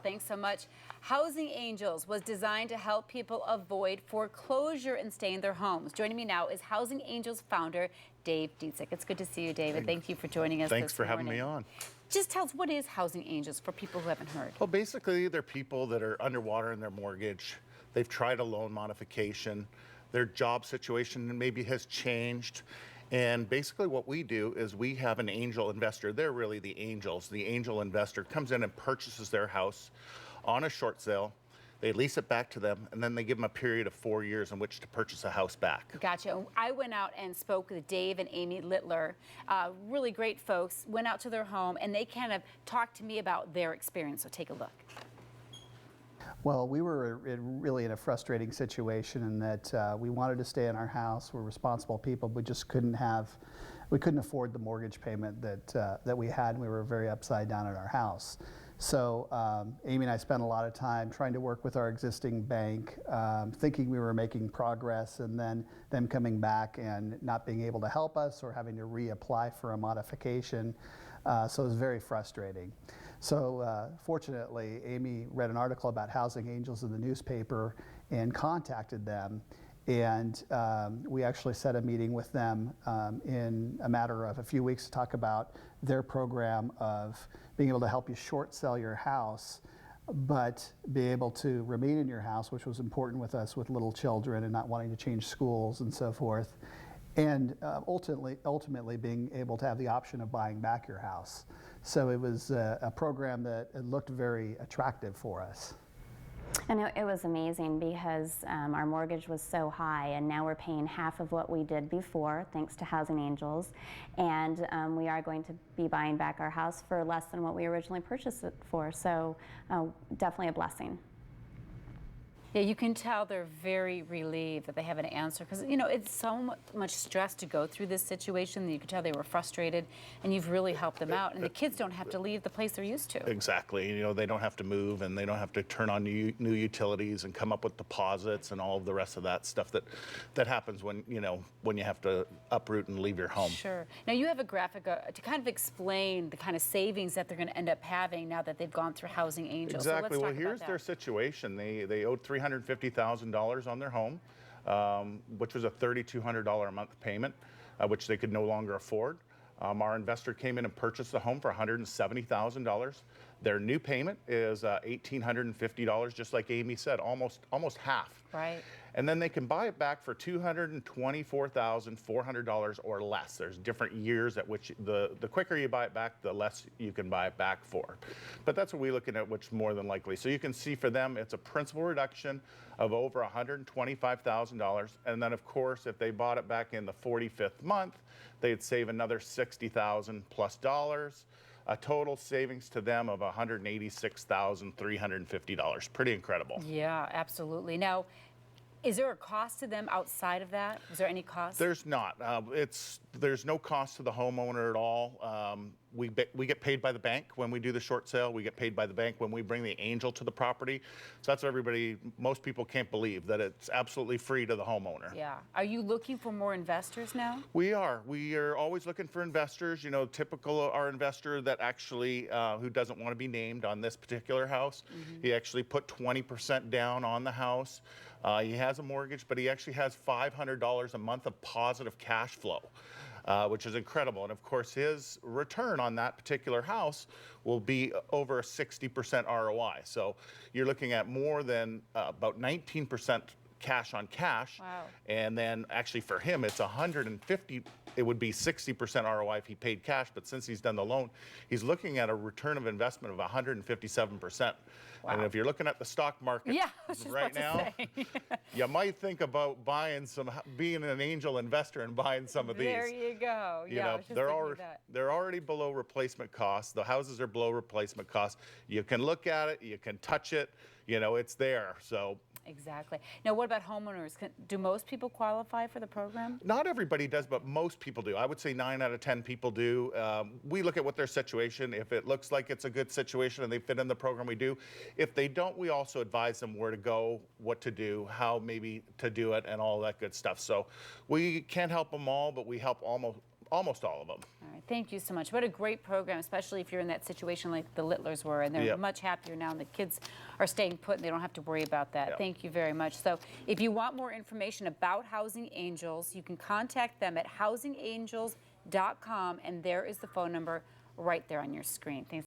Thanks so much. Housing Angels was designed to help people avoid foreclosure and stay in their homes. Joining me now is Housing Angels founder Dave Dziedzic. It's good to see you, David. Thank you for joining us. Thanks for having me on. Just tell us, what is Housing Angels for people who haven't heard? Well, basically, they're people that are underwater in their mortgage. They've tried a loan modification. Their job situation maybe has changed. And basically what we do is we have an angel investor. They're really the angels. The angel investor comes in and purchases their house on a short sale. They lease it back to them, and then they give them a period of 4 years in which to purchase a house back. Gotcha. I went out and spoke with Dave and Amy Littler, really great folks, went out to their home, and they kind of talked to me about their experience. So take a look. Well, we were really in a frustrating situation in that we wanted to stay in our house. We're responsible people. We just couldn't afford the mortgage payment that we had, and we were very upside down in our house. So Amy and I spent a lot of time trying to work with our existing bank, thinking we were making progress, and then them coming back and not being able to help us or having to reapply for a modification. So it was very frustrating. So fortunately, Amy read an article about Housing Angels in the newspaper and contacted them. And we actually set a meeting with them in a matter of a few weeks to talk about their program of being able to help you short sell your house, but be able to remain in your house, which was important with us with little children and not wanting to change schools and so forth. And ultimately being able to have the option of buying back your house. So it was a program that looked very attractive for us. And it was amazing because our mortgage was so high, and now we're paying half of what we did before, thanks to Housing Angels. And we are going to be buying back our house for less than what we originally purchased it for. So definitely a blessing. Yeah, you can tell they're very relieved that they have an answer, because you know it's so much stress to go through this situation. You can tell they were frustrated, and you've really helped them out. And the kids don't have to leave the place they're used to. Exactly. You know, they don't have to move, and they don't have to turn on new utilities and come up with deposits and all of the rest of that stuff that happens when you have to uproot and leave your home. Sure. Now you have a graphic to kind of explain the kind of savings that they're going to end up having now that they've gone through Housing Angels. Exactly. So Well, here's their situation. They owed $350,000 on their home, which was a $3,200 a month payment, which they could no longer afford. Our investor came in and purchased the home for $170,000. Their new payment is $1,850, just like Amy said, almost half. Right. And then they can buy it back for $224,400 or less. There's different years at which the quicker you buy it back, the less you can buy it back for. But that's what we're looking at, which more than likely. So you can see for them, it's a principal reduction of over $125,000. And then of course, if they bought it back in the 45th month, they'd save another $60,000 plus dollars. A total savings to them of $186,350. Pretty incredible. Yeah, absolutely. Now, is there a cost to them outside of that? Is there any cost? There's not. There's no cost to the homeowner at all. We get paid by the bank when we do the short sale. We get paid by the bank when we bring the angel to the property. So that's what most people can't believe, that it's absolutely free to the homeowner. Yeah. Are you looking for more investors now? We are. We are always looking for investors. You know, typical our investor that actually, who doesn't want to be named on this particular house. He actually put 20% down on the house. He has a mortgage, but he actually has $500 a month of positive cash flow. Which is incredible. And of course, his return on that particular house will be over a 60% ROI. So you're looking at more than about 19% cash on cash. Wow. And then actually for him, it's 150, it would be 60% ROI if he paid cash, but since he's done the loan, he's looking at a return of investment of 157%. Wow. And if you're looking at the stock market right now, you might think about being an angel investor and buying some of these. There you go. They're already below replacement costs. The houses are below replacement costs. You can look at it, you can touch it, it's there. So. Exactly. Now, what about homeowners? Do most people qualify for the program? Not everybody does, but most people do. I would say 9 out of 10 people do. We look at what their situation, if it looks like it's a good situation and they fit in the program, we do. If they don't, we also advise them where to go, what to do, how maybe to do it, and all that good stuff. So we can't help them all, but we help almost almost all of them. All right, thank you so much. What a great program, especially if you're in that situation like the Littlers were, and they're Yep. much happier now, and the kids are staying put, and they don't have to worry about that. Yep. Thank you very much. So if you want more information about Housing Angels, you can contact them at housingangels.com, and there is the phone number right there on your screen. Thanks.